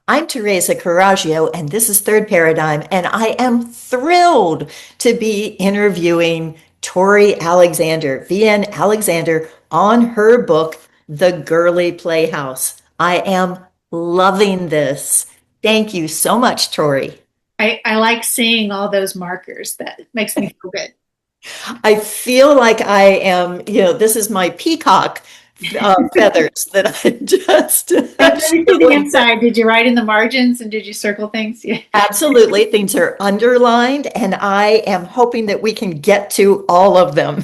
I'm Teresa Carraggio, and this is Third Paradigm, and I am thrilled to be interviewing Tori Alexander, VN Alexander, on her book, The Girlie Playhouse. I am loving this. Thank you so much, Tori. I like seeing all those markers. That makes me feel good. I feel like I am, this is my peacock feathers that I just Let me see the showing. inside. Did you write in the margins and did you circle things? Yeah. Absolutely. Things are underlined, and I am hoping that we can get to all of them.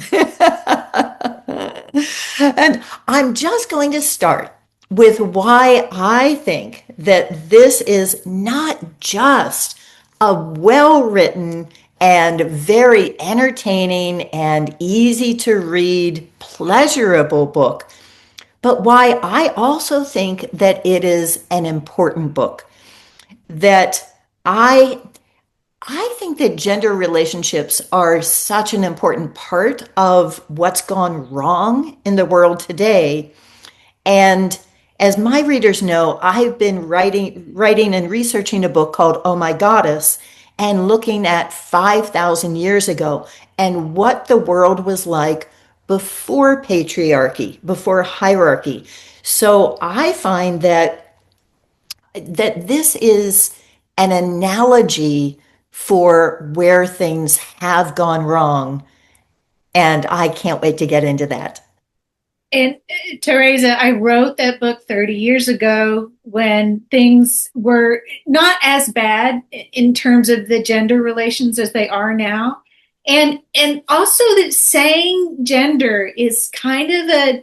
And I'm just going to start with why I think that this is not just a well written and very entertaining and easy to read, pleasurable book, but why I also think that it is an important book. That I I think that gender relationships are such an important part of what's gone wrong in the world today. And as my readers know, I've been writing and researching a book called Oh My Goddess and looking at 5,000 years ago and what the world was like before patriarchy, before hierarchy. So I find that this is an analogy for where things have gone wrong. And I can't wait to get into that. And Teresa, I wrote that book 30 years ago when things were not as bad in terms of the gender relations as they are now. And also that saying gender is kind of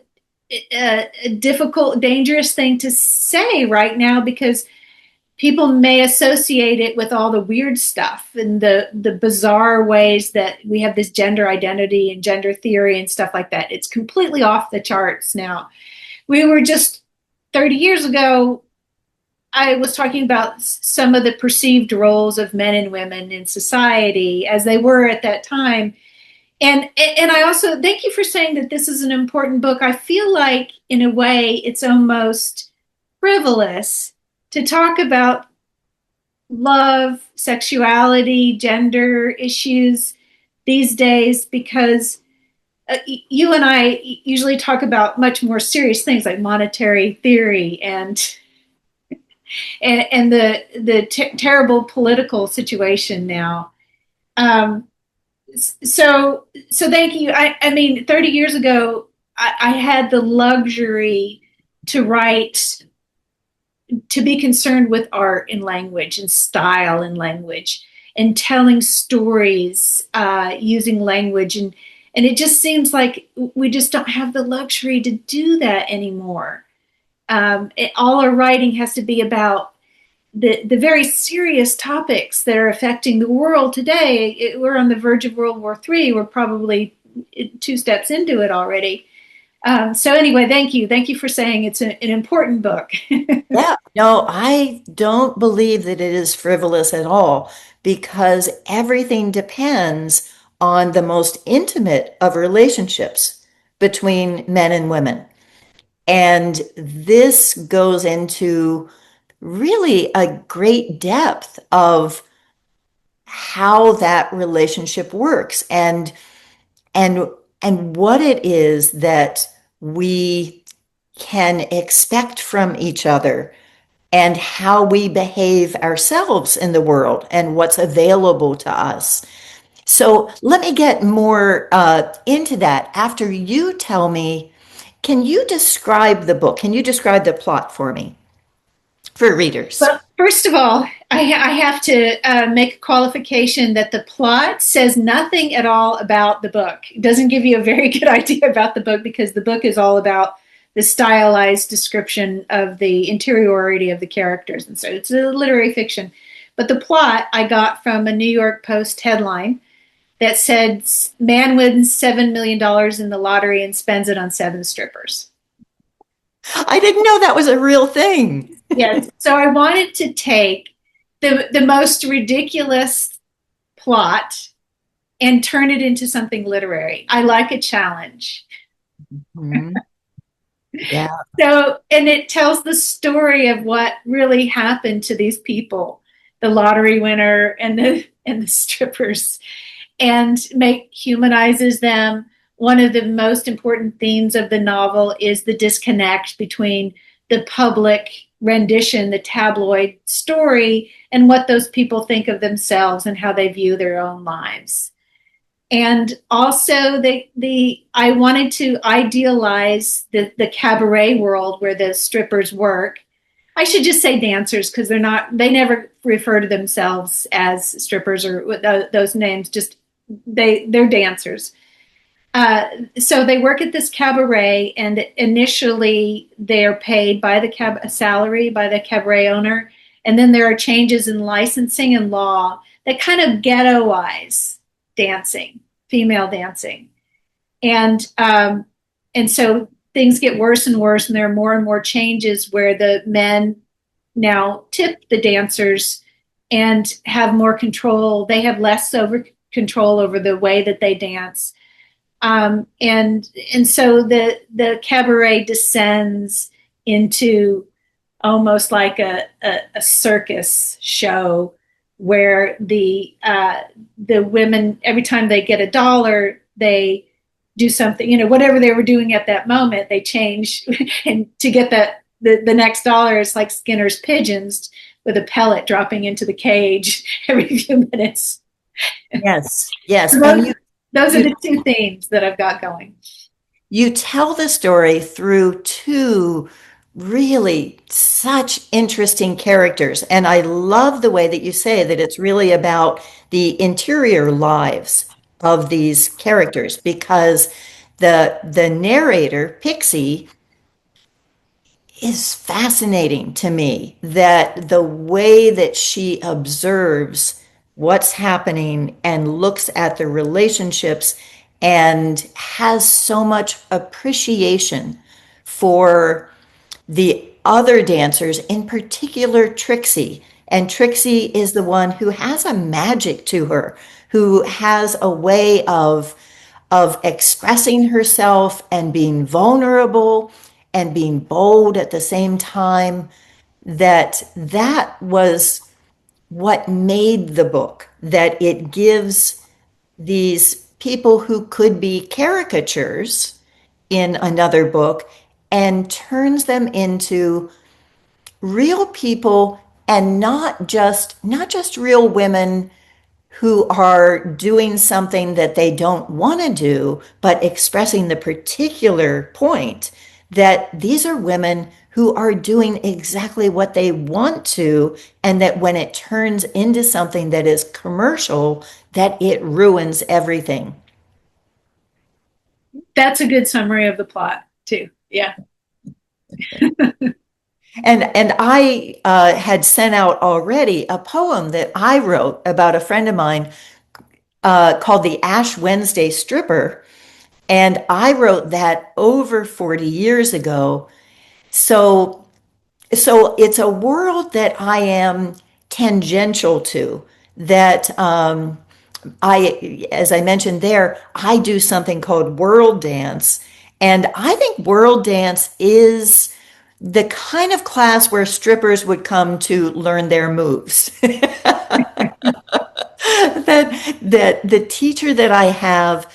a difficult, dangerous thing to say right now because people may associate it with all the weird stuff and the bizarre ways that we have this gender identity and gender theory and stuff like that. It's completely off the charts now. We were just 30 years ago, I was talking about some of the perceived roles of men and women in society as they were at that time. And I also thank you for saying that this is an important book. I feel like in a way it's almost frivolous to talk about love, sexuality, gender issues these days because you and I usually talk about much more serious things like monetary theory and the terrible political situation now. Um, so thank you. I mean, 30 years ago, I had the luxury to write to be concerned with art and language and style and language and telling stories using language and it just seems like we just don't have the luxury to do that anymore. All our writing has to be about the very serious topics that are affecting the world today. We're on the verge of World War III. We're probably two steps into it already. So anyway, thank you. Thank you for saying it's an important book. Yeah, no, I don't believe that it is frivolous at all because everything depends on the most intimate of relationships between men and women. And this goes into really a great depth of how that relationship works and and what it is that we can expect from each other and how we behave ourselves in the world and what's available to us. So let me get more into that after you tell me. Can you describe the book? Can you describe the plot for me, for readers? Well, first of all, I have to make a qualification that the plot says nothing at all about the book. It doesn't give you a very good idea about the book because the book is all about the stylized description of the interiority of the characters. And so it's a literary fiction. But the plot I got from a New York Post headline that said, "Man wins $7 million in the lottery and spends it on seven strippers." I didn't know that was a real thing. Yes. So I wanted to take the most ridiculous plot and turn it into something literary. I like a challenge. Mhm. Yeah. So, and it tells the story of what really happened to these people, the lottery winner and the strippers, and make humanizes them. One of the most important themes of the novel is the disconnect between the public rendition, the tabloid story, and what those people think of themselves and how they view their own lives. And also the I wanted to idealize the cabaret world where the strippers work. I should just say dancers because they never refer to themselves as strippers or those names. Just they're dancers. So they work at this cabaret, and initially they're paid by a salary by the cabaret owner, and then there are changes in licensing and law that kind of ghettoize dancing, female dancing, and and so things get worse and worse, and there are more and more changes where the men now tip the dancers and have more control. They have less over control over the way that they dance, and so the cabaret descends into almost like a circus show where the women, every time they get $1, they do something, whatever they were doing at that moment, they change and to get the next dollar. It's like Skinner's pigeons with a pellet dropping into the cage every few minutes. Yes. Yes. And Those are you the two themes that I've got going. you tell the story through two really such interesting characters. And I love the way that you say that it's really about the interior lives of these characters because the narrator, Pixie, is fascinating to me that the way that she observes what's happening and looks at the relationships and has so much appreciation for the other dancers, in particular Trixie. And Trixie is the one who has a magic to her, who has a way of expressing herself and being vulnerable and being bold at the same time, that was what made the book, that it gives these people who could be caricatures in another book and turns them into real people, and not just real women who are doing something that they don't want to do, but expressing the particular point that these are women who are doing exactly what they want to, and that when it turns into something that is commercial, that it ruins everything. That's a good summary of the plot too. Yeah. And I had sent out already a poem that I wrote about a friend of mine called the Ash Wednesday Stripper. And I wrote that over 40 years ago. So, so it's a world that I am tangential to, that as I mentioned there, I do something called world dance. And I think world dance is the kind of class where strippers would come to learn their moves. That the teacher that I have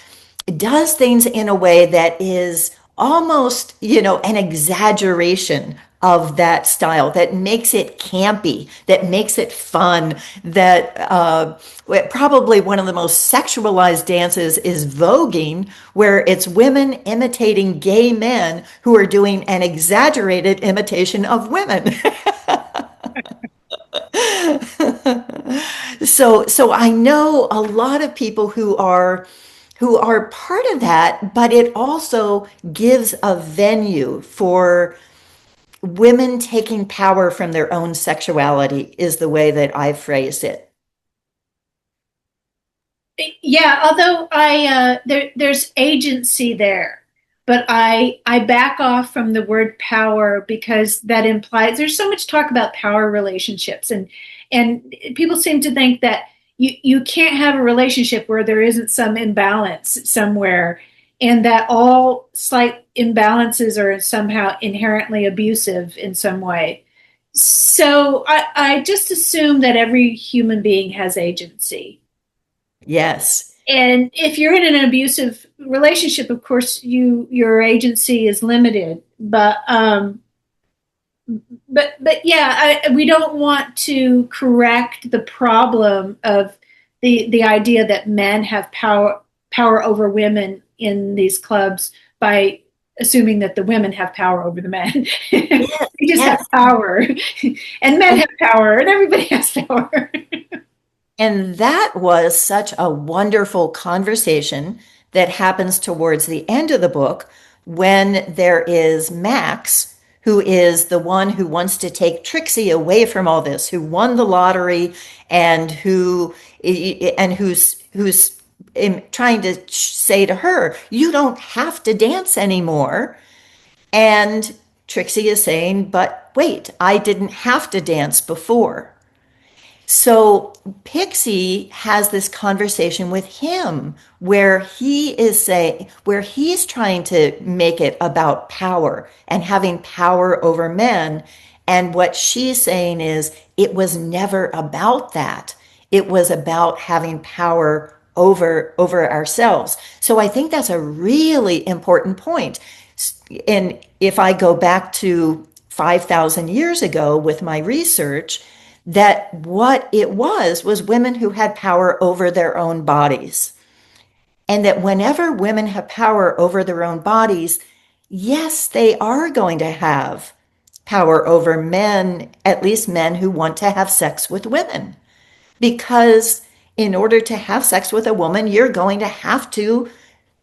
does things in a way that is almost, an exaggeration of that style, that makes it campy, that makes it fun, that probably one of the most sexualized dances is voguing, where it's women imitating gay men who are doing an exaggerated imitation of women. So I know a lot of people who are part of that, but it also gives a venue for women taking power from their own sexuality, is the way that I phrased it. Yeah, although there's agency there, but I back off from the word power because that implies there's so much talk about power relationships, and people seem to think that you can't have a relationship where there isn't some imbalance somewhere. and that all slight imbalances are somehow inherently abusive in some way. So I just assume that every human being has agency. Yes. And if you're in an abusive relationship, of course, your agency is limited. But yeah, we don't want to correct the problem of the idea that men have power over women in these clubs by assuming that the women have power over the men. Yes. They just have Yes. power, and men And have power, and everybody has power. And that was such a wonderful conversation that happens towards the end of the book when there is Max, who is the one who wants to take Trixie away from all this, who won the lottery and who's trying to say to her, "You don't have to dance anymore." And Trixie is saying, "But wait, I didn't have to dance before." So Pixie has this conversation with him where he's trying to make it about power and having power over men. And what she's saying is it was never about that. It was about having power over ourselves. So I think that's a really important point. And if I go back to 5,000 years ago with my research, that what it was women who had power over their own bodies. And that whenever women have power over their own bodies, yes, they are going to have power over men, at least men who want to have sex with women. Because in order to have sex with a woman, you're going to have to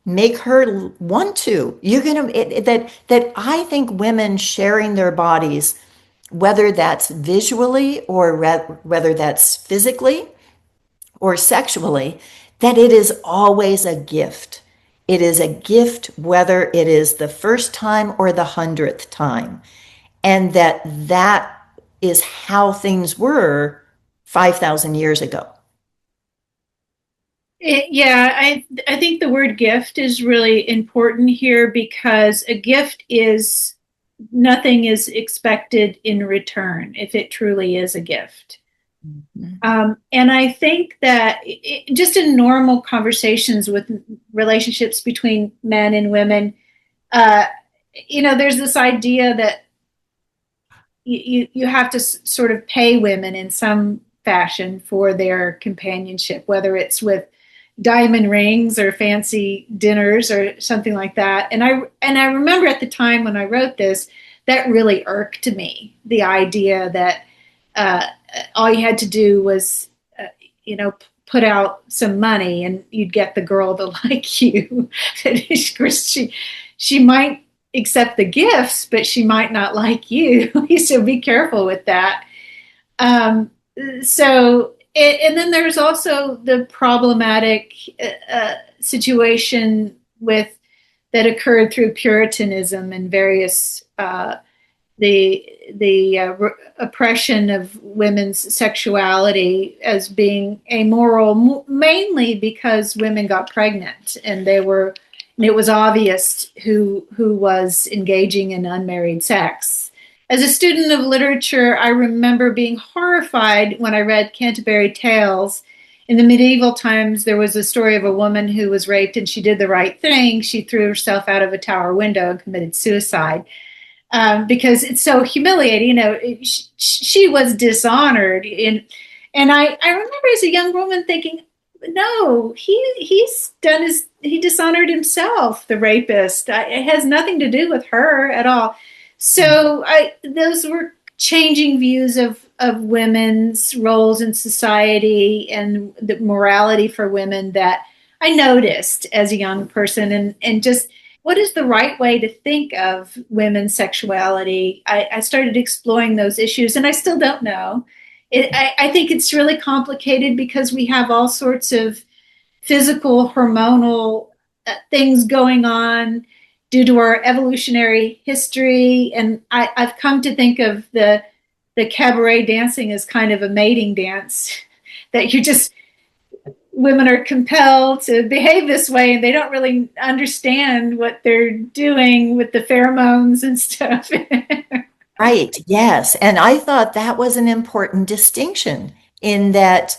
make her want to. You're going to, that I think women sharing their bodies, whether that's visually or whether that's physically or sexually, that it is always a gift. It is a gift whether it is the first time or the 100th time. And that is how things were 5,000 years ago. Yeah, I think the word gift is really important here because a gift is nothing is expected in return if it truly is a gift. And I think that just in normal conversations with relationships between men and women, uh, there's this idea that you have to sort of pay women in some fashion for their companionship, whether it's with diamond rings or fancy dinners or something like that. And I remember at the time when I wrote this, that really irked me. The idea that uh, all you had to do was, put out some money and you'd get the girl to like you. Of course, she might accept the gifts, but she might not like you. So be careful with that. Um, and then there's also the problematic situation with that occurred through Puritanism and various the oppression of women's sexuality as being amoral, mainly because women got pregnant and it was obvious who was engaging in unmarried sex. As a student of literature, I remember being horrified when I read Canterbury Tales. In the medieval times, there was a story of a woman who was raped and she did the right thing. She threw herself out of a tower window and committed suicide because it's so humiliating. She was dishonored. And I remember as a young woman thinking, no, he dishonored himself, the rapist. It has nothing to do with her at all. So those were changing views of women's roles in society and the morality for women that I noticed as a young person, and just what is the right way to think of women's sexuality. I started exploring those issues, and I still don't know. I think it's really complicated because we have all sorts of physical, hormonal things going on due to our evolutionary history. And I've come to think of the cabaret dancing as kind of a mating dance that you just women are compelled to behave this way and they don't really understand what they're doing with the pheromones and stuff. Right, yes. And I thought that was an important distinction in that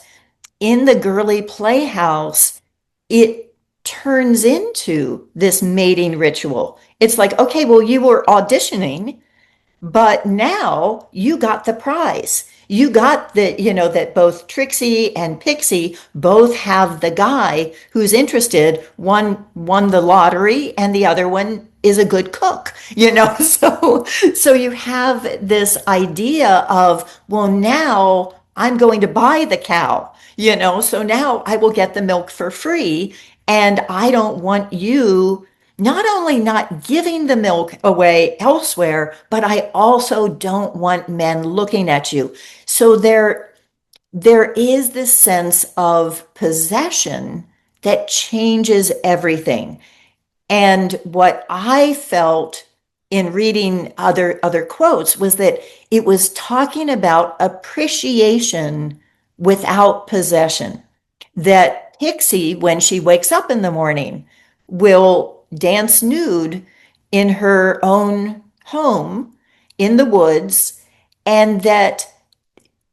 in the Girlie Playhouse, it turns into this mating ritual. It's like, okay, well, you were auditioning, but now you got the prize. You got that, that both Trixie and Pixie both have the guy who's interested. One won the lottery and the other one is a good cook, So you have this idea of, well, now I'm going to buy the cow, so now I will get the milk for free. And I don't want you not only not giving the milk away elsewhere, but I also don't want men looking at you. So there is this sense of possession that changes everything. And what I felt in reading other quotes was that it was talking about appreciation without possession. That Pixie, when she wakes up in the morning, will dance nude in her own home in the woods, and that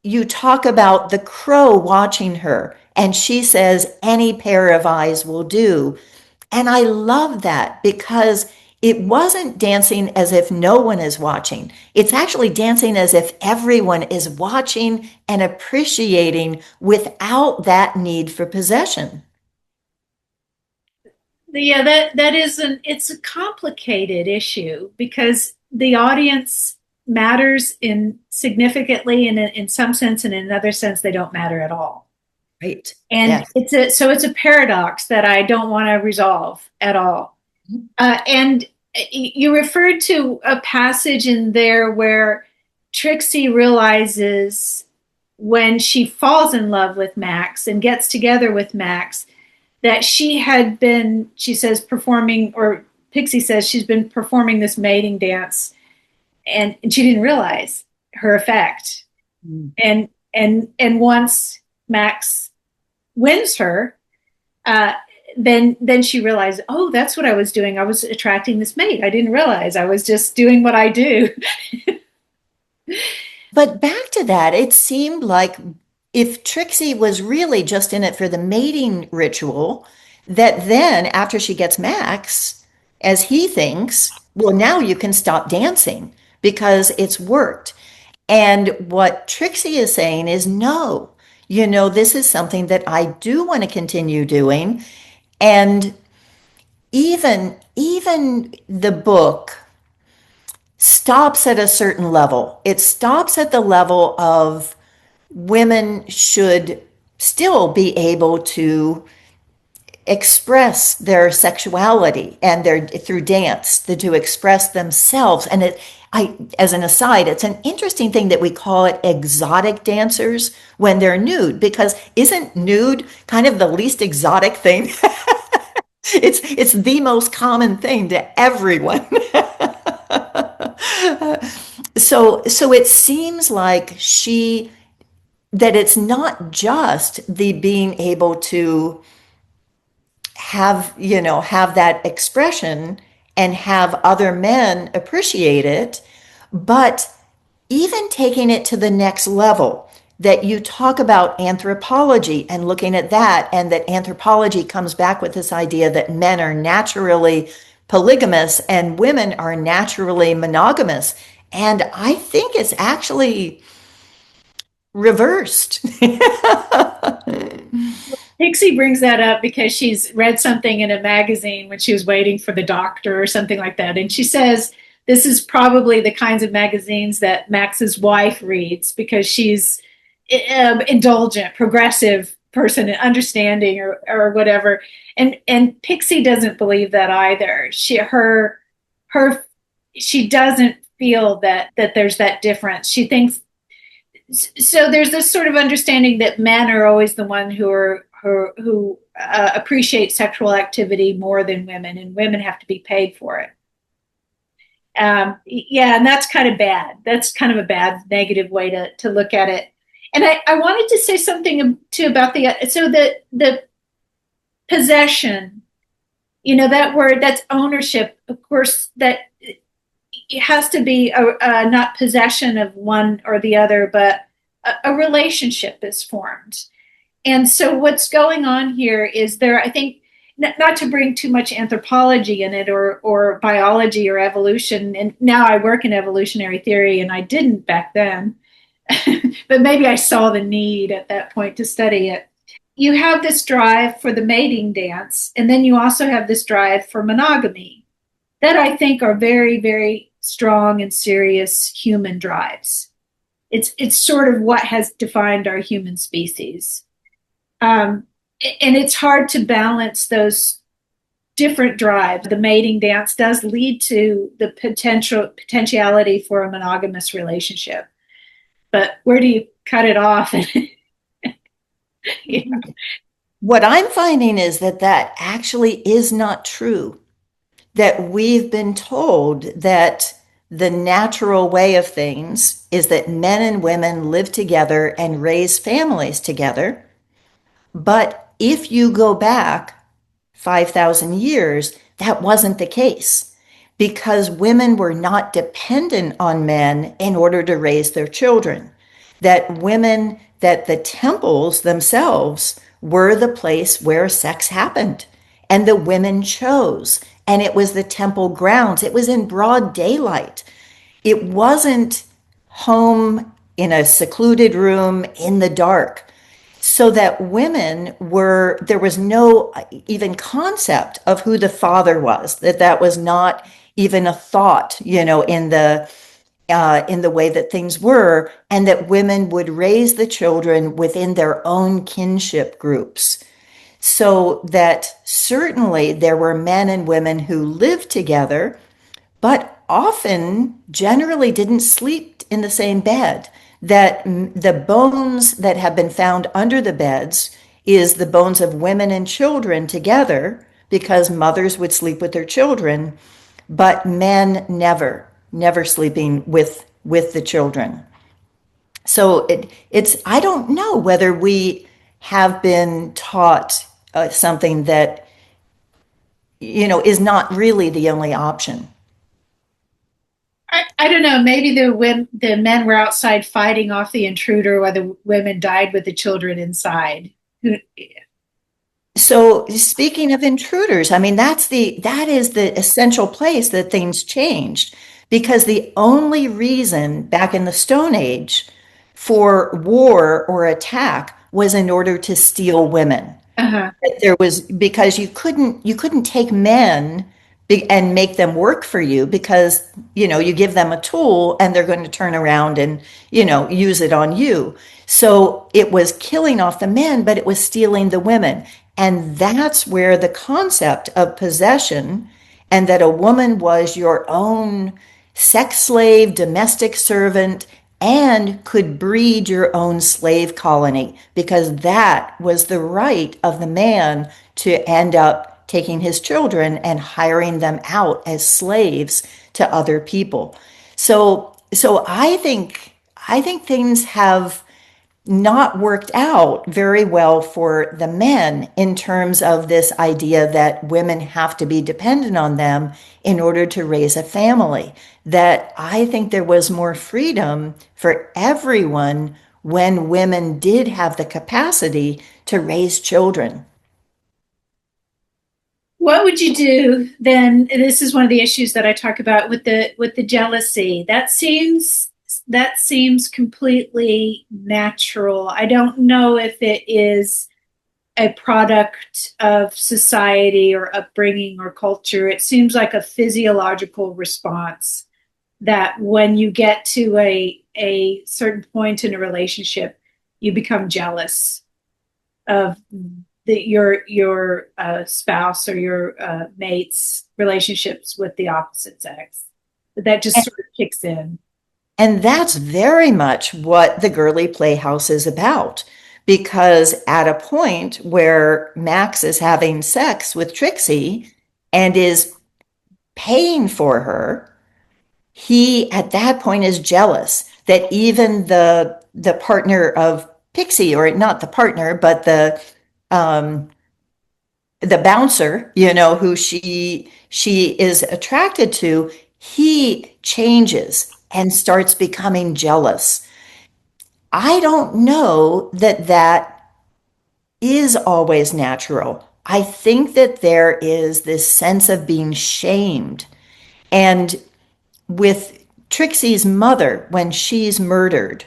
you talk about the crow watching her, and she says, any pair of eyes will do. And I love that because it wasn't dancing as if no one is watching. It's actually dancing as if everyone is watching and appreciating without that need for possession. Yeah, that is it's a complicated issue because the audience matters in significantly in some sense, and in another sense they don't matter at all. Right. And Yes. it's a paradox that I don't want to resolve at all. And you referred to a passage in there where Trixie realizes when she falls in love with Max and gets together with Max that she had been, she says, performing, or Pixie says she's been performing this mating dance, and she didn't realize her effect. Mm. And once Max wins her, then she realized, oh, that's what I was doing. I was attracting this mate. I didn't realize I was just doing what I do. But back to that, it seemed like if Trixie was really just in it for the mating ritual, that then after she gets Max, as he thinks, well, now you can stop dancing because it's worked. And what Trixie is saying is, no, this is something that I do want to continue doing. And even the book stops at a certain level. It stops at the level of women should still be able to express their sexuality and their through dance to express themselves. And as an aside, it's an interesting thing that we call it exotic dancers when they're nude, because isn't nude kind of the least exotic thing? It's the most common thing to everyone. So it seems like that it's not just the being able to have that expression and have other men appreciate it, but even taking it to the next level, that you talk about anthropology and looking at that, and that anthropology comes back with this idea that men are naturally polygamous and women are naturally monogamous. And I think it's actually reversed. Pixie brings that up because she's read something in a magazine when she was waiting for the doctor or something like that. And she says this is probably the kinds of magazines that Max's wife reads because she's indulgent, progressive person and understanding or whatever. And Pixie doesn't believe that either. She doesn't feel that there's that difference. She thinks so. There's this sort of understanding that men are always the one who appreciate sexual activity more than women, and women have to be paid for it. Yeah, and that's kind of bad. That's kind of a bad negative way to look at it. And I wanted to say something too about the possession, that word, that's ownership. Of course, that it has to be not possession of one or the other, but a relationship is formed. And so what's going on here is there, I think, not to bring too much anthropology in it, or biology or evolution. And now I work in evolutionary theory, and I didn't back then, but maybe I saw the need at that point to study it. You have this drive for the mating dance, and then you also have this drive for monogamy that I think are very, very strong and serious human drives. It's sort of what has defined our human species. Um, and it's hard to balance those different drives. The mating dance does lead to the potentiality for a monogamous relationship, but where do you cut it off? Yeah. What I'm finding is that that actually is not true. That we've been told that the natural way of things is that men and women live together and raise families together. But if you go back 5,000 years, that wasn't the case because women were not dependent on men in order to raise their children. That the temples themselves were the place where sex happened and the women chose. And it was the temple grounds, it was in broad daylight. It wasn't home in a secluded room in the dark, so that women were, there was no even concept of who the father was, that was not even a thought, in the way that things were, and that women would raise the children within their own kinship groups. So that certainly there were men and women who lived together, but often generally didn't sleep in the same bed. That the bones that have been found under the beds is the bones of women and children together because mothers would sleep with their children, but men never sleeping with the children. So it's I don't know whether we have been taught something that is not really the only option. I don't know. Maybe the men were outside fighting off the intruder, while the women died with the children inside. So speaking of intruders, I mean that is the essential place that things changed because the only reason back in the Stone Age for war or attack was in order to steal women. Uh-huh. There was because you couldn't take men and make them work for you because you give them a tool and they're going to turn around and use it on you. So it was killing off the men, but it was stealing the women. And that's where the concept of possession and that a woman was your own sex slave, domestic servant, and could breed your own slave colony because that was the right of the man to end up taking his children and hiring them out as slaves to other people. So I think things have not worked out very well for the men in terms of this idea that women have to be dependent on them in order to raise a family. That I think there was more freedom for everyone when women did have the capacity to raise children. What would you do then? This is one of the issues that I talk about with the jealousy. That seems completely natural. I don't know if it is a product of society or upbringing or culture. It seems like a physiological response that when you get to a certain point in a relationship, you become jealous of your spouse or your mate's relationships with the opposite sex. That just sort of kicks in. And that's very much what the Girlie Playhouse is about. Because at a point where Max is having sex with Trixie and is paying for her, he at that point is jealous that even the partner of Pixie, or not the partner, but um, the bouncer, who she is attracted to, he changes and starts becoming jealous. I don't know that that is always natural. I think that there is this sense of being shamed. And with Trixie's mother, when she's murdered,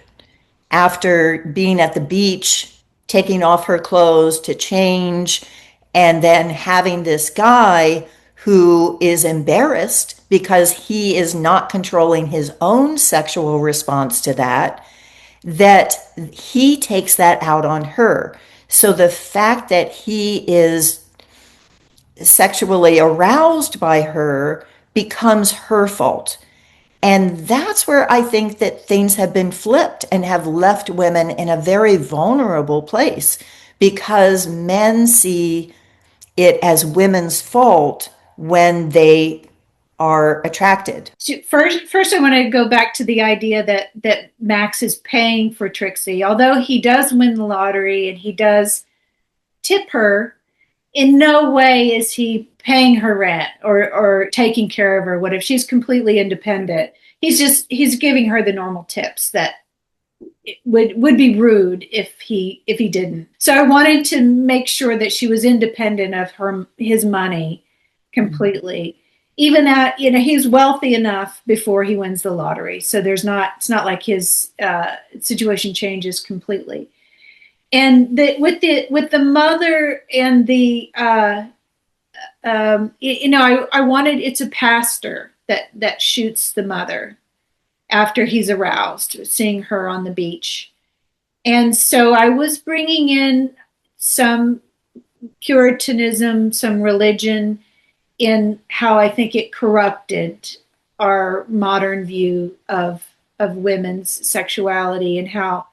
after being at the beach, taking off her clothes to change, and then having this guy who is embarrassed because he is not controlling his own sexual response to that, that he takes that out on her. So the fact that he is sexually aroused by her becomes her fault. And that's where I think that things have been flipped and have left women in a very vulnerable place because men see it as women's fault when they are attracted. So first, I want to go back to the idea that Max is paying for Trixie, although he does win the lottery and he does tip her. In no way is he paying her rent or taking care of her. What if she's completely independent? He's giving her the normal tips that would be rude if he didn't. So I wanted to make sure that she was independent of his money completely. Even that, he's wealthy enough before he wins the lottery. So it's not like his situation changes completely. And with the mother and the I wanted, it's a pastor that shoots the mother after he's aroused, seeing her on the beach. And so I was bringing in some Puritanism, some religion, in how I think it corrupted our modern view of women's sexuality and how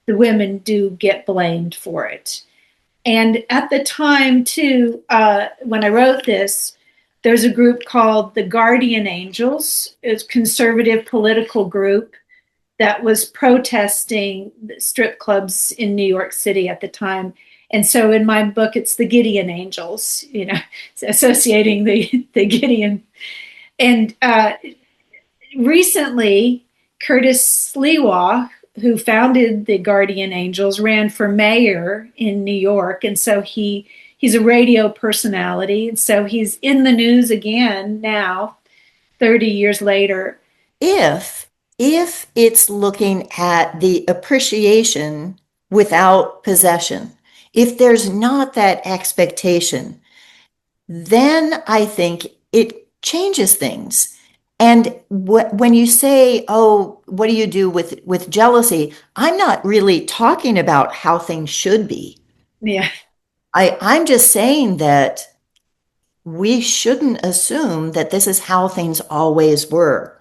the women do get blamed for it. And at the time, too, when I wrote this, there's a group called the Guardian Angels. It's a conservative political group that was protesting strip clubs in New York City at the time. And so in my book, it's the Gideon Angels, associating the Gideon. And recently, Curtis Sliwa, who founded the Guardian Angels, ran for mayor in New York. And so he's a radio personality. And so he's in the news again now, 30 years later. If it's looking at the appreciation without possession, if there's not that expectation, then I think it changes things. And when you say, oh, what do you do with jealousy? I'm not really talking about how things should be. Yeah. I'm just saying that we shouldn't assume that this is how things always were.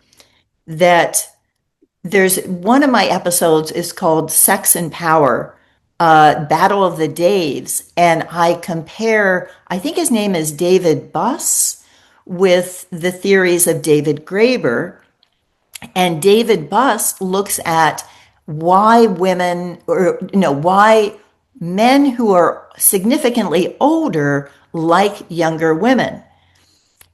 That there's one of my episodes is called Sex and Power, Battle of the Daves. And I compare, I think his name is David Buss, with the theories of David Graeber. And David Buss looks at why women, or why men who are significantly older like younger women,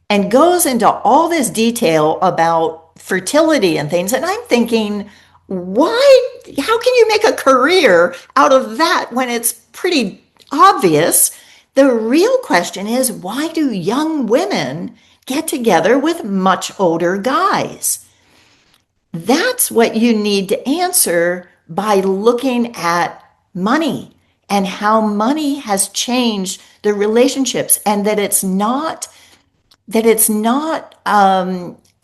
and goes into all this detail about fertility and things. And I'm thinking, how can you make a career out of that when it's pretty obvious? The real question is, why do young women get together with much older guys? That's what you need to answer by looking at money and how money has changed the relationships, and that it's not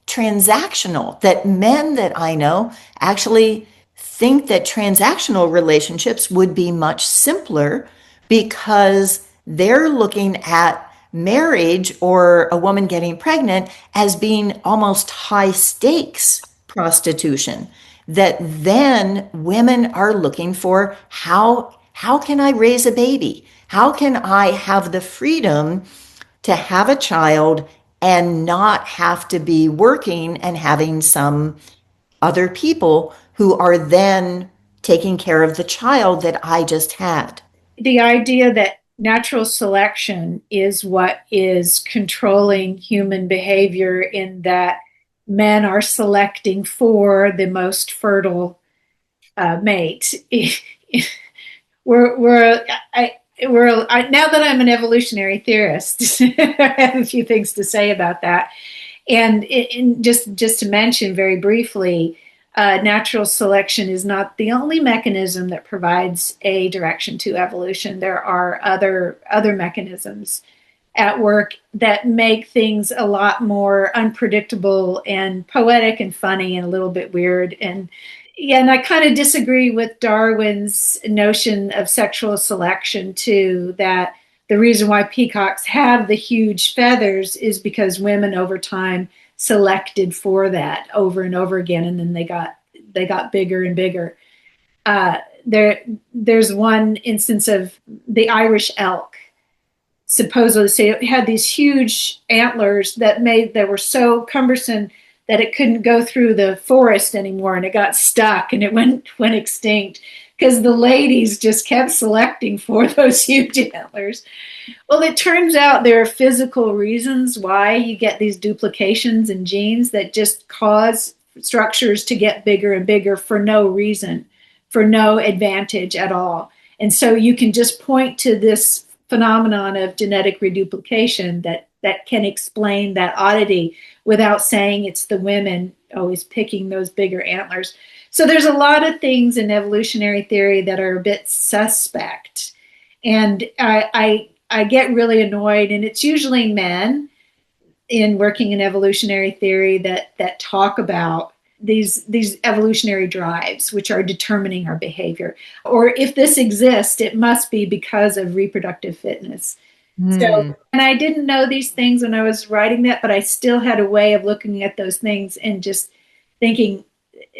transactional, that men that I know actually think that transactional relationships would be much simpler because they're looking at marriage or a woman getting pregnant as being almost high stakes prostitution, that then women are looking for how can I raise a baby? How can I have the freedom to have a child and not have to be working and having some other people who are then taking care of the child that I just had? The idea natural selection is what is controlling human behavior, in that men are selecting for the most fertile mate. we're now that I'm an evolutionary theorist, I have a few things to say about that. And just to mention very briefly, natural selection is not the only mechanism that provides a direction to evolution. There are other mechanisms at work that make things a lot more unpredictable and poetic and funny and a little bit weird. And yeah, and I kind of disagree with Darwin's notion of sexual selection too, that the reason why peacocks have the huge feathers is because women over time selected for that over and over again, and then they got bigger and bigger. There's one instance of the Irish elk. Supposedly, say it had these huge antlers that were so cumbersome that it couldn't go through the forest anymore, and it got stuck and it went extinct because the ladies just kept selecting for those huge antlers. Well, it turns out there are physical reasons why you get these duplications in genes that just cause structures to get bigger and bigger for no reason, for no advantage at all. And so you can just point to this phenomenon of genetic reduplication that can explain that oddity without saying it's the women always picking those bigger antlers. So there's a lot of things in evolutionary theory that are a bit suspect. And I get really annoyed, and it's usually men in working in evolutionary theory that talk about these evolutionary drives which are determining our behavior. Or if this exists, it must be because of reproductive fitness. So, and I didn't know these things when I was writing that, but I still had a way of looking at those things and just thinking,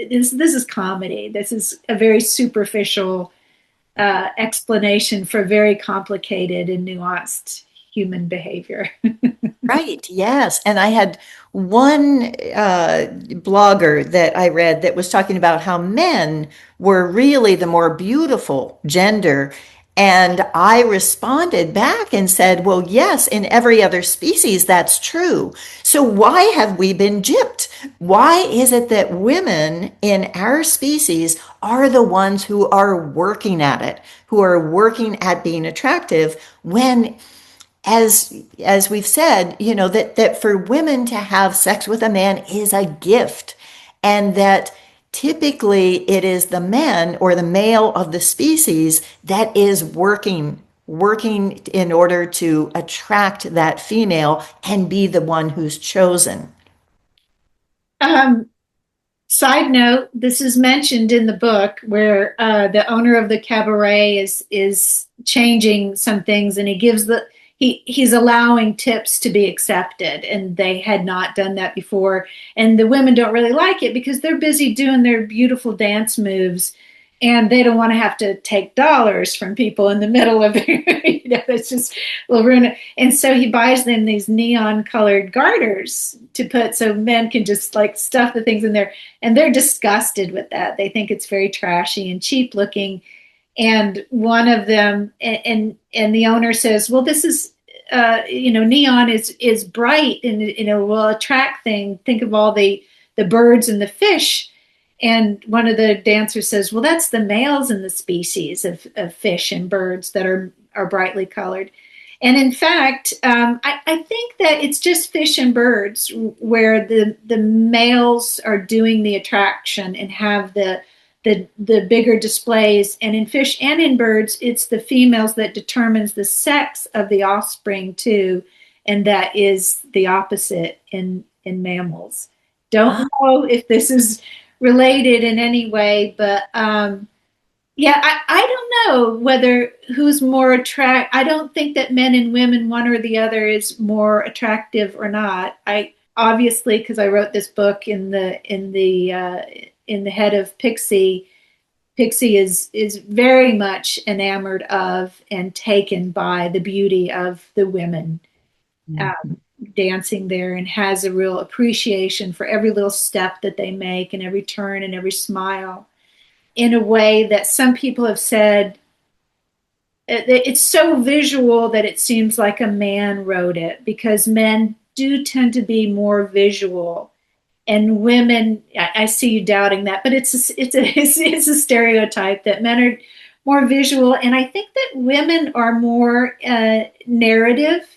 this is comedy. This is a very superficial explanation for very complicated and nuanced human behavior. Right, yes. And I had one blogger that I read that was talking about how men were really the more beautiful gender. And I responded back and said, well, yes, in every other species, that's true. So why have we been gypped? Why is it that women in our species are the ones who are working at it, who are working at being attractive when as we've said, that for women to have sex with a man is a gift, and that typically it is the man or the male of the species that is working in order to attract that female and be the one who's chosen. um, Side note: this is mentioned in the book where the owner of the cabaret is changing some things, and he's allowing tips to be accepted, and they had not done that before. And the women don't really like it because they're busy doing their beautiful dance moves, and they don't want to have to take dollars from people in the middle of it's just will ruin it. And so he buys them these neon colored garters to put so men can just like stuff the things in there, and they're disgusted with that. They think it's very trashy and cheap looking. And one of them, and the owner says, well, this is neon is bright, and will attract things. Think of all the birds and the fish. And one of the dancers says, well, that's the males in the species of fish and birds that are brightly colored. And in fact, I think that it's just fish and birds where the males are doing the attraction and have the bigger displays. And in fish and in birds, it's the females that determines the sex of the offspring too. And that is the opposite in mammals. Don't know if this is related in any way, but yeah, I don't know whether who's more I don't think that men and women, one or the other, is more attractive or not. I obviously, because I wrote this book in the head of Pixie. Pixie is very much enamored of and taken by the beauty of the women dancing there, and has a real appreciation for every little step that they make and every turn and every smile, in a way that some people have said it's so visual that it seems like a man wrote it, because men do tend to be more visual, and women, I see you doubting that, but it's a stereotype that men are more visual, and I think that women are more narrative.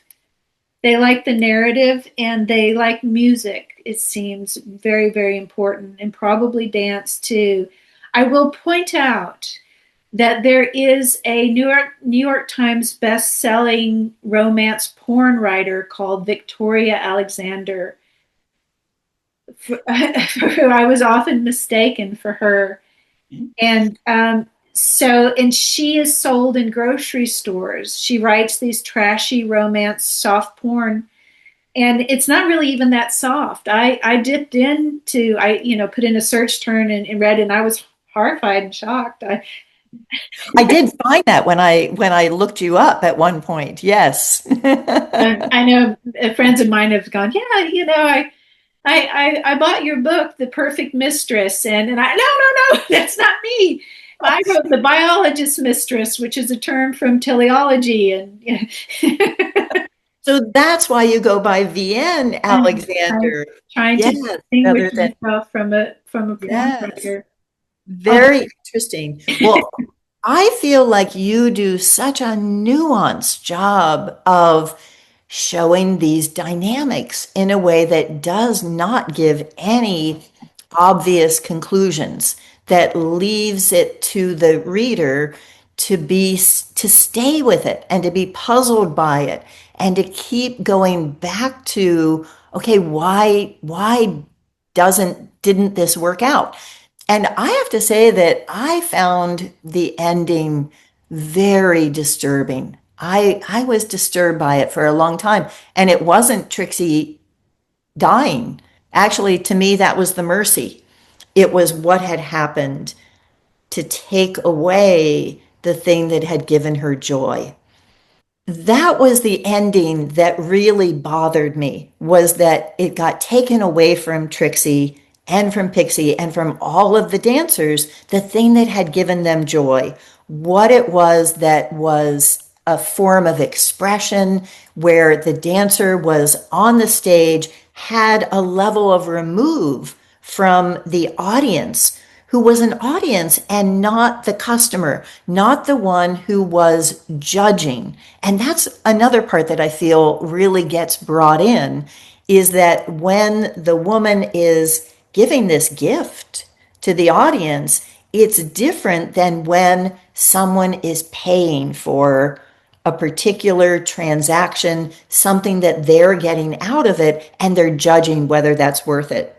They like the narrative, and they like music. It seems very, very important, and probably dance too. I will point out that there is a New York Times best-selling romance porn writer called Victoria Alexander, who I was often mistaken for her. And and she is sold in grocery stores. She writes these trashy romance soft porn, and it's not really even that soft. I dipped into, put in a search term and read it, and I was horrified and shocked. I did find that when I looked you up at one point. Yes. I know friends of mine have gone, yeah, I bought your book, The Perfect Mistress, and I no, that's not me. I wrote The Biologist Mistress, which is a term from teleology, and So that's why you go by VN I'm Alexander. trying to Yes, distinguish rather than myself from a porn yes. writer. Although, Very interesting. Well, I feel like you do such a nuanced job of showing these dynamics in a way that does not give any obvious conclusions, that leaves it to the reader to stay with it and to be puzzled by it and to keep going back to, okay, why didn't this work out? And I have to say that I found the ending very disturbing. I was disturbed by it for a long time. And it wasn't Trixie dying. Actually, to me, that was the mercy. It was what had happened to take away the thing that had given her joy. That was the ending that really bothered me, was that it got taken away from Trixie and from Pixie and from all of the dancers, the thing that had given them joy, what it was that was a form of expression where the dancer was on the stage, had a level of remove from the audience, who was an audience and not the customer, not the one who was judging. And that's another part that I feel really gets brought in, is that when the woman is giving this gift to the audience, it's different than when someone is paying for a particular transaction, something that they're getting out of it, and they're judging whether that's worth it.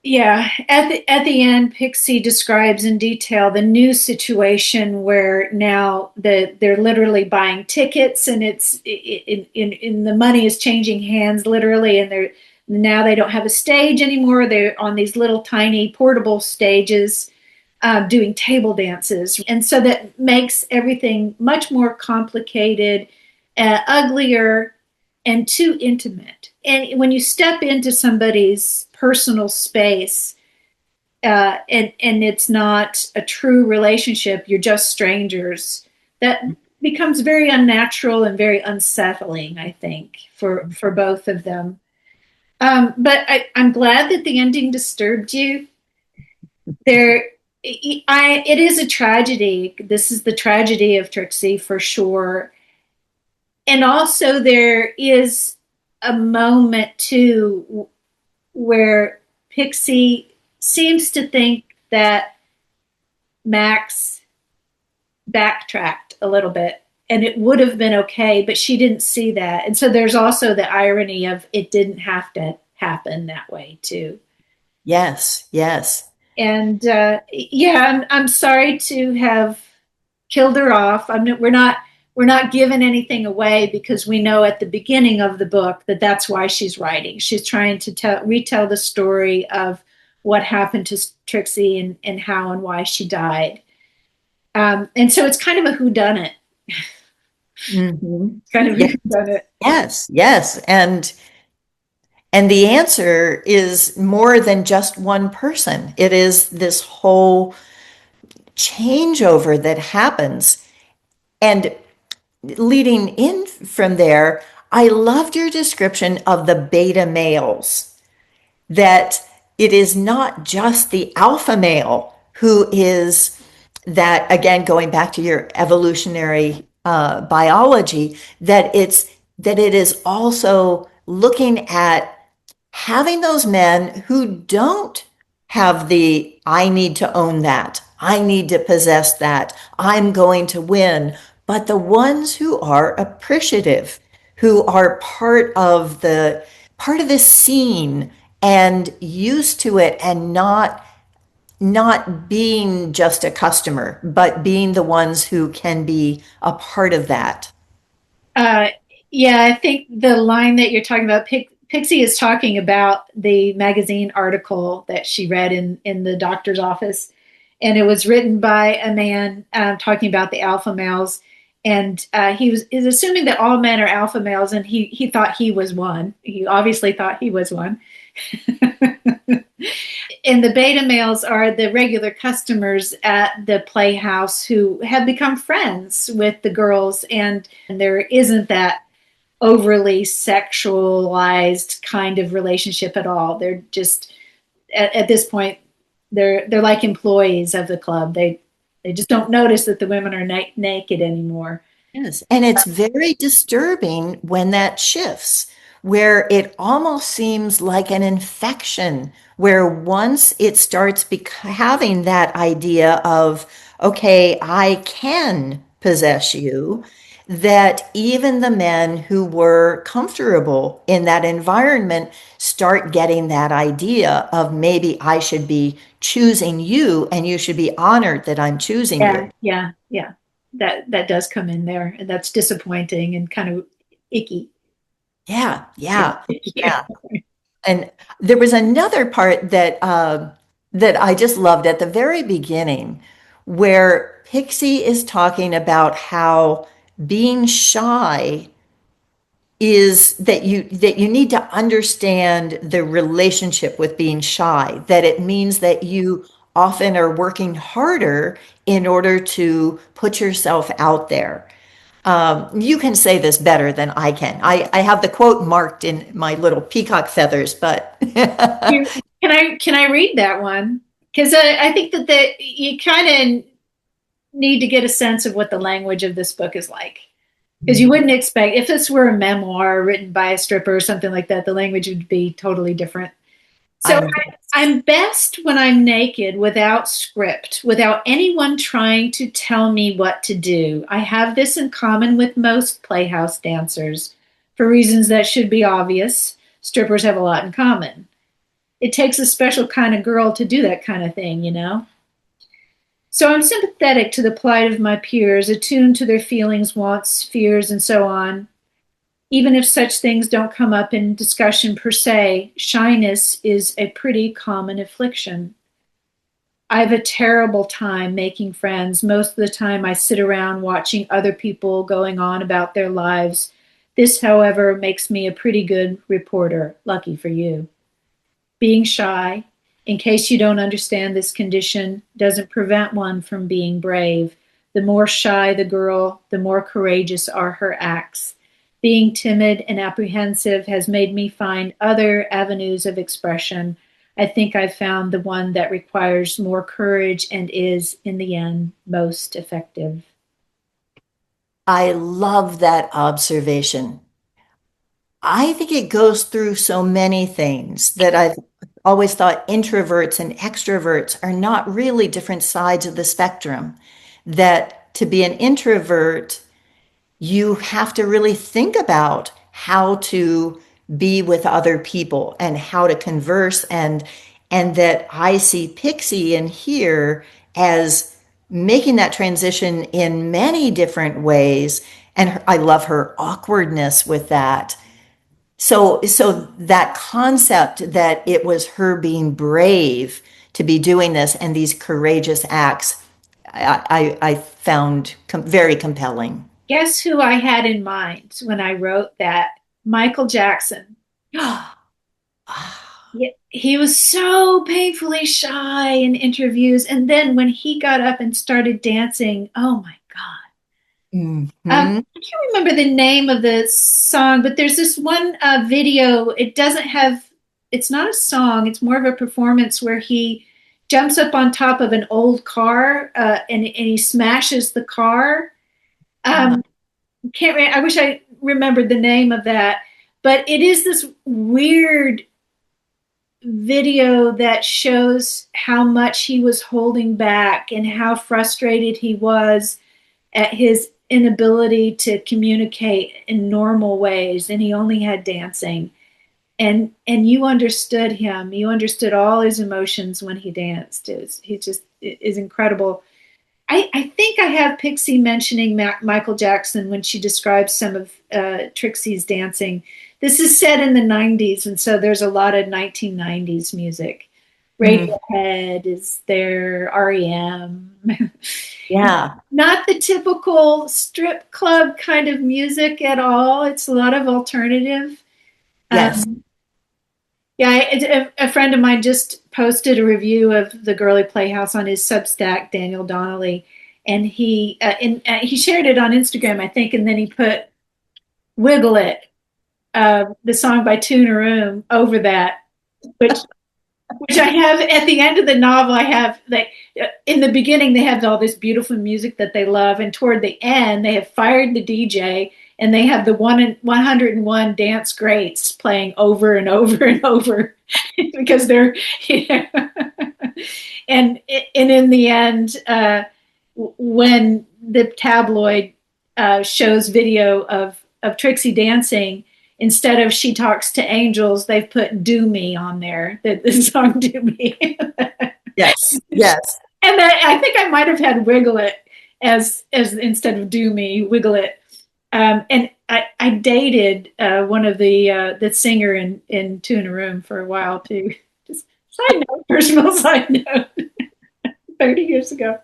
yeah, at the end, Pixie describes in detail the new situation where now they're literally buying tickets, and it's in the money is changing hands literally, and they don't have a stage anymore. They're on these little tiny portable stages, doing table dances, and so that makes everything much more complicated, uglier, and too intimate. And when you step into somebody's personal space, and it's not a true relationship, you're just strangers, that becomes very unnatural and very unsettling, I think, for both of them. But I'm glad that the ending disturbed you. There, it is a tragedy. This is the tragedy of Trixie for sure. And also there is a moment too where Pixie seems to think that Max backtracked a little bit and it would have been okay, but she didn't see that. And so there's also the irony of it didn't have to happen that way too. Yes, yes. And yeah, I'm sorry to have killed her off. We're not giving anything away, because we know at the beginning of the book that that's why she's writing. She's trying to retell the story of what happened to Trixie, and how and why she died. And so it's kind of a whodunit. Mm-hmm. It's kind of a Yes, whodunit. yes, yes. And the answer is more than just one person. It is this whole changeover that happens. And leading in from there, I loved your description of the beta males, that it is not just the alpha male who is that, again, going back to your evolutionary biology, that it is also looking at having those men who don't have the I need to own that, I need to possess that, I'm going to win, but the ones who are appreciative, who are part of this scene and used to it, and not being just a customer, but being the ones who can be a part of that. Uh, yeah, I think the line that you're talking about, Pixie is talking about the magazine article that she read in the doctor's office, and it was written by a man talking about the alpha males, and he was is assuming that all men are alpha males, and he thought he was one. He obviously thought he was one. And the beta males are the regular customers at the playhouse who have become friends with the girls, and there isn't that overly sexualized kind of relationship at all. They're just at this point they're like employees of the club. They just don't notice that the women are naked anymore. Yes. And it's very disturbing when that shifts, where it almost seems like an infection, where once it starts having that idea of, okay, I can possess you, that even the men who were comfortable in that environment start getting that idea of maybe I should be choosing you and you should be honored that I'm choosing Yeah, you. yeah, yeah. That does come in there, and that's disappointing and kind of icky. Yeah, Yeah. yeah, yeah. And there was another part that I just loved at the very beginning, where Pixie is talking about how being shy is that you need to understand the relationship with being shy, that it means that you often are working harder in order to put yourself out there. You can say this better than I can. I have the quote marked in my little peacock feathers, but Can I read that one? Because I think that you kind of need to get a sense of what the language of this book is like. Because you wouldn't expect if this were a memoir written by a stripper or something like that, the language would be totally different. So I'm I'm best when I'm naked without script, without anyone trying to tell me what to do. I have this in common with most playhouse dancers. For reasons that should be obvious, strippers have a lot in common. It takes a special kind of girl to do that kind of thing, you know? So I'm sympathetic to the plight of my peers, attuned to their feelings, wants, fears, and so on. Even if such things don't come up in discussion per se, shyness is a pretty common affliction. I have a terrible time making friends. Most of the time, I sit around watching other people going on about their lives. This, however, makes me a pretty good reporter. Lucky for you. Being shy, in case you don't understand this condition, doesn't prevent one from being brave. The more shy the girl, the more courageous are her acts. Being timid and apprehensive has made me find other avenues of expression. I think I've found the one that requires more courage and is, in the end, most effective. I love that observation. I think it goes through so many things that I've always thought introverts and extroverts are not really different sides of the spectrum. That to be an introvert, you have to really think about how to be with other people and how to converse, and that I see Pixie in here as making that transition in many different ways, and I love her awkwardness with that. So that concept that it was her being brave to be doing this and these courageous acts, I found very compelling. Guess who I had in mind when I wrote that? Michael Jackson. He was so painfully shy in interviews. And then when he got up and started dancing, oh my God. Hmm. I can't remember the name of the song, but there's this one video. It doesn't have, it's not a song, it's more of a performance where he jumps up on top of an old car and he smashes the car. Um, I wish I remembered the name of that, but it is this weird video that shows how much he was holding back and how frustrated he was at his inability to communicate in normal ways, and he only had dancing. And you understood him, you understood all his emotions when he danced. He just is incredible. I think I have Pixie mentioning Michael Jackson when she describes some of Trixie's dancing. This is set in the 90s, and so there's a lot of 1990s music. Mm. Radiohead is there, REM. Yeah. Not the typical strip club kind of music at all. It's a lot of alternative. Yes. Um, yeah, a friend of mine just posted a review of the Girlie Playhouse on his Substack, Daniel Donnelly, and he shared it on Instagram, I think, and then he put "Wiggle It," the song by Tuna Room, over that, which I have at the end of the novel. I have like in the beginning they have all this beautiful music that they love, and toward the end they have fired the DJ and they have the 101 dance greats playing over and over and over because they're you know, and in the end when the tabloid shows video of Trixie dancing, instead of "She Talks to Angels," they've put "Do Me" on there, the song "Do Me." Yes. Yes. And that, I think I might have had "Wiggle It" as instead of "Do Me," "Wiggle It." And I dated one of the singer in Two in a Room for a while too. Just side note, personal side note, 30 years ago.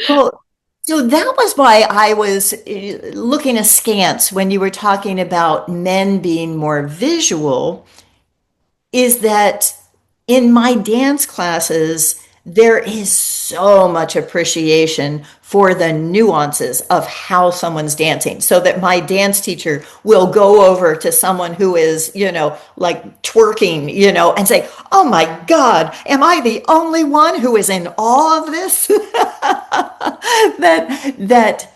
Well, so that was why I was looking askance when you were talking about men being more visual, is that in my dance classes, there is so much appreciation for the nuances of how someone's dancing. So that my dance teacher will go over to someone who is, like twerking, and say, "Oh my God, am I the only one who is in awe of this?" that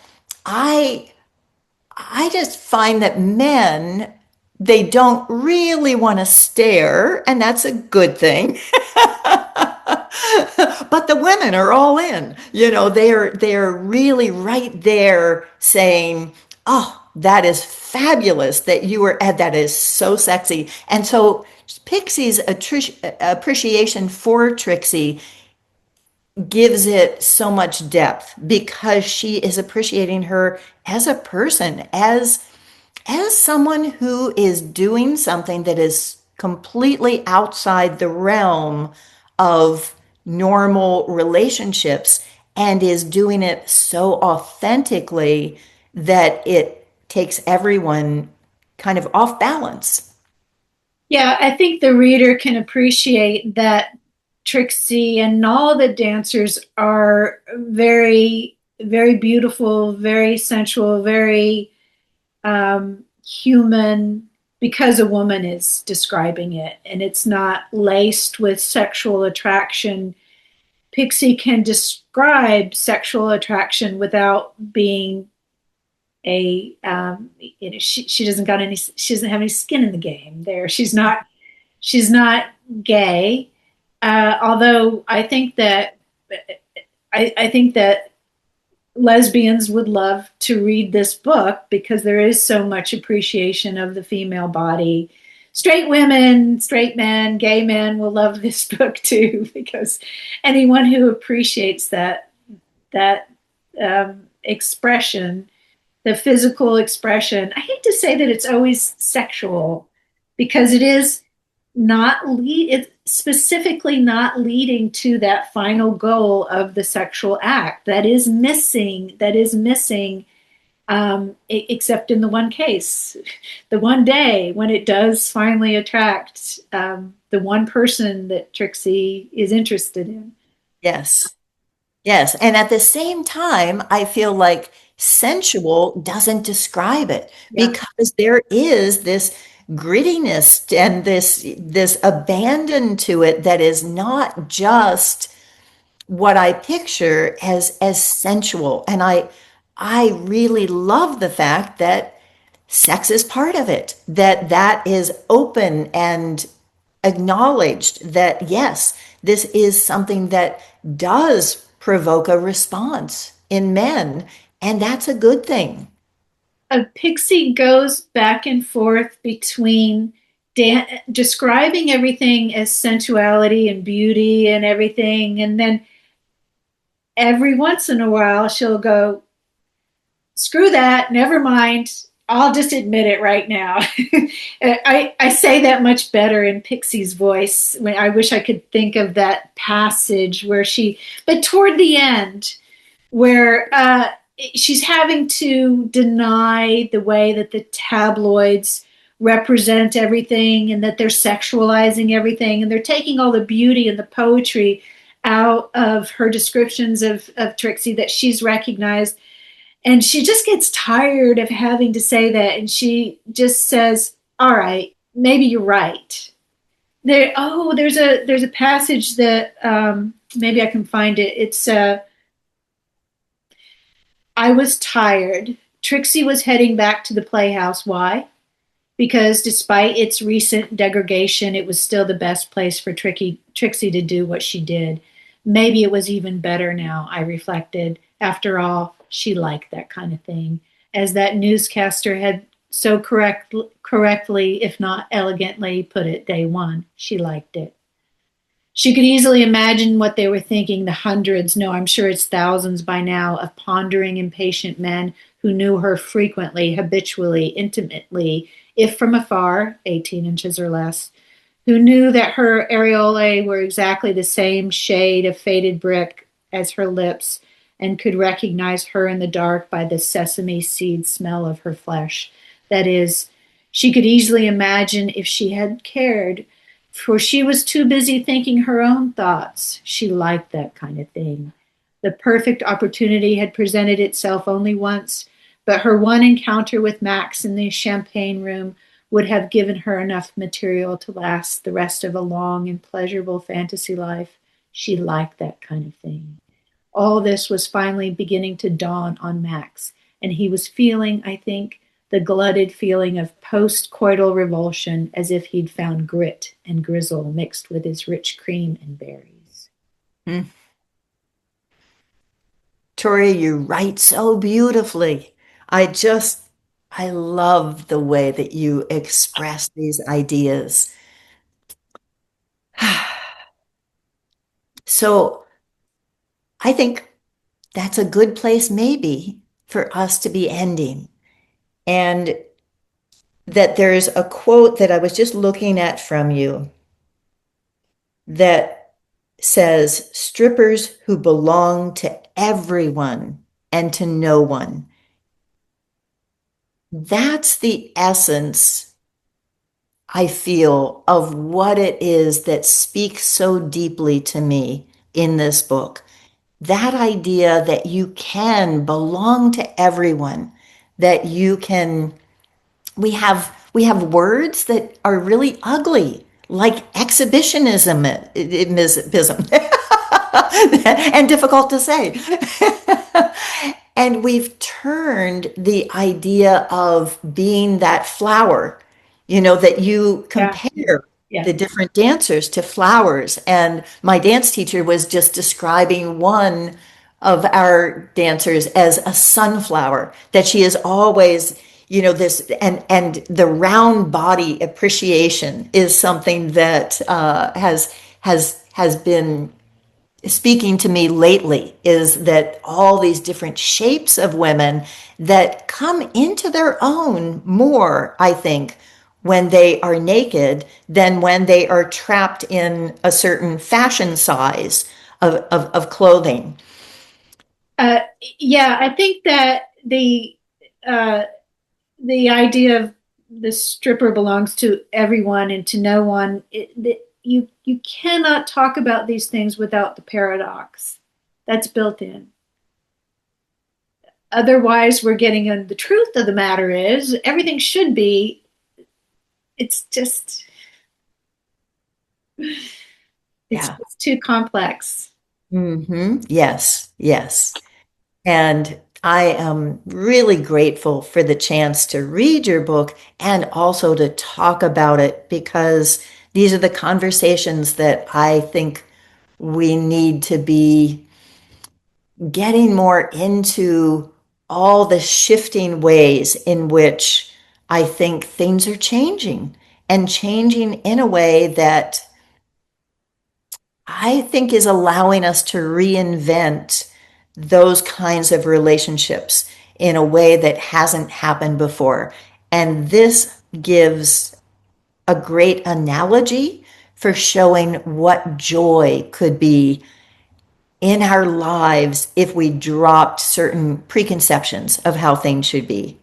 I I just find that men, they don't really want to stare, and that's a good thing. But the women are all in. They're really right there saying, "Oh, that is fabulous that you were at that is so sexy." And so Pixie's appreciation for Trixie gives it so much depth because she is appreciating her as a person, as someone who is doing something that is completely outside the realm of normal relationships and is doing it so authentically that it takes everyone kind of off balance. Yeah, I think the reader can appreciate that Trixie and all the dancers are very, very beautiful, very sensual, very human because a woman is describing it and it's not laced with sexual attraction. Pixie can describe sexual attraction without being she doesn't got any, she doesn't have any skin in the game there. She's not gay, although I think that lesbians would love to read this book because there is so much appreciation of the female body. Straight women, straight men, gay men will love this book too because anyone who appreciates that expression, the physical expression. I hate to say that it's always sexual because it is not it's specifically not leading to that final goal of the sexual act that is missing except in the one case, the one day when it does finally attract the one person that Trixie is interested in. Yes. Yes. And at the same time, I feel like sensual doesn't describe it Yeah. because there is this grittiness and this abandon to it that is not just what I picture as sensual. And I really love the fact that sex is part of it, that that is open and acknowledged that yes, this is something that does provoke a response in men, and that's a good thing. A pixie goes back and forth between describing everything as sensuality and beauty and everything, and then every once in a while she'll go, screw that, never mind. I'll just admit it right now. I say that much better in Pixie's voice. When I wish I could think of that passage where but toward the end, where she's having to deny the way that the tabloids represent everything and that they're sexualizing everything and they're taking all the beauty and the poetry out of her descriptions of Trixie that she's recognized. And she just gets tired of having to say that. And she just says, all right, maybe you're right. There's a passage that maybe I can find it. It's I was tired. Trixie was heading back to the playhouse. Why? Because despite its recent degradation, it was still the best place for Trixie to do what she did. Maybe it was even better now, I reflected. After all, she liked that kind of thing. As that newscaster had so correctly, if not elegantly, put it day one, she liked it. She could easily imagine what they were thinking, the hundreds, no, I'm sure it's thousands by now, of pondering, impatient men who knew her frequently, habitually, intimately, if from afar, 18 inches or less, who knew that her areolae were exactly the same shade of faded brick as her lips, and could recognize her in the dark by the sesame seed smell of her flesh. That is, she could easily imagine if she had cared, for she was too busy thinking her own thoughts. She liked that kind of thing. The perfect opportunity had presented itself only once, but her one encounter with Max in the champagne room would have given her enough material to last the rest of a long and pleasurable fantasy life. She liked that kind of thing. All this was finally beginning to dawn on Max, and he was feeling, I think, the glutted feeling of post-coital revulsion, as if he'd found grit and grizzle mixed with his rich cream and berries. Hmm. Tori, you write so beautifully. I just, I love the way that you express these ideas. So I think that's a good place, maybe, for us to be ending. And that there's a quote that I was just looking at from you that says, strippers who belong to everyone and to no one. That's the essence, I feel, of what it is that speaks so deeply to me in this book. That idea that you can belong to everyone, that you can, we have words that are really ugly, like exhibitionism and difficult to say. And we've turned the idea of being that flower, that you Yeah, compare yeah, the different dancers to flowers. And my dance teacher was just describing one of our dancers as a sunflower, that she is always, this, and the round body appreciation is something that has been speaking to me lately, is that all these different shapes of women that come into their own more, I think, when they are naked than when they are trapped in a certain fashion size of clothing. uh, yeah. I think that uh, the idea of the stripper belongs to everyone and to no one. You cannot talk about these things without the paradox. That's built in. Otherwise, we're getting in the truth of the matter is everything should be. It's just, it's Yeah. just too complex. Yes, yes. And I am really grateful for the chance to read your book and also to talk about it because these are the conversations that I think we need to be getting more into all the shifting ways in which I think things are changing and changing in a way that I think is allowing us to reinvent those kinds of relationships in a way that hasn't happened before. And this gives a great analogy for showing what joy could be in our lives if we dropped certain preconceptions of how things should be.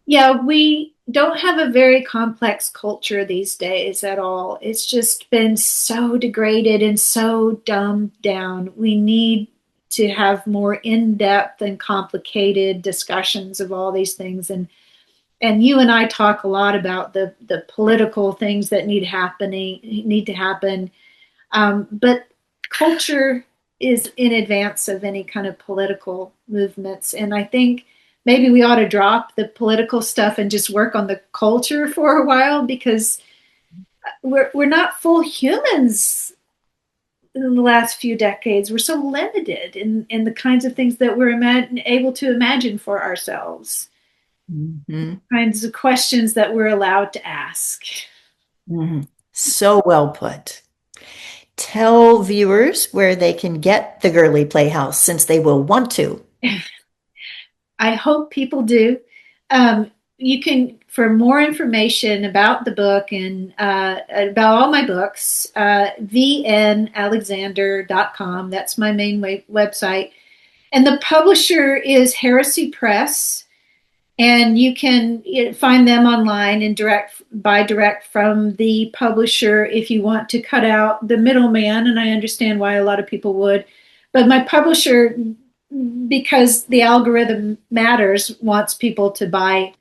Yeah, we don't have a very complex culture these days at all. It's just been so degraded and so dumbed down. We need to have more in-depth and complicated discussions of all these things. And you and I talk a lot about the political things that need to happen. But culture is in advance of any kind of political movements. And I think maybe we ought to drop the political stuff and just work on the culture for a while because we're not full humans in the last few decades. We're so limited in the kinds of things that we're able to imagine for ourselves, Mhm. kinds of questions that we're allowed to ask. Mhm. So well put. Tell viewers where they can get the Girly Playhouse since they will want to. I hope people do. You can, for more information about the book and about all my books, vnalexander.com. That's my main website. And the publisher is Heresy Press. And you can find them online and buy direct from the publisher if you want to cut out the middleman. And I understand why a lot of people would. But my publisher, because the algorithm matters, wants people to buy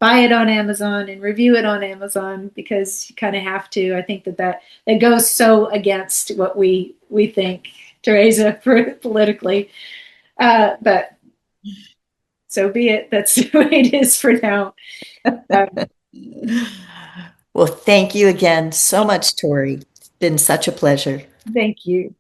it on Amazon and review it on Amazon because you kind of have to. I think that goes so against what we think, Teresa, politically. But so be it. That's the way it is for now. Um, Well, thank you again so much, Tori. It's been such a pleasure. Thank you.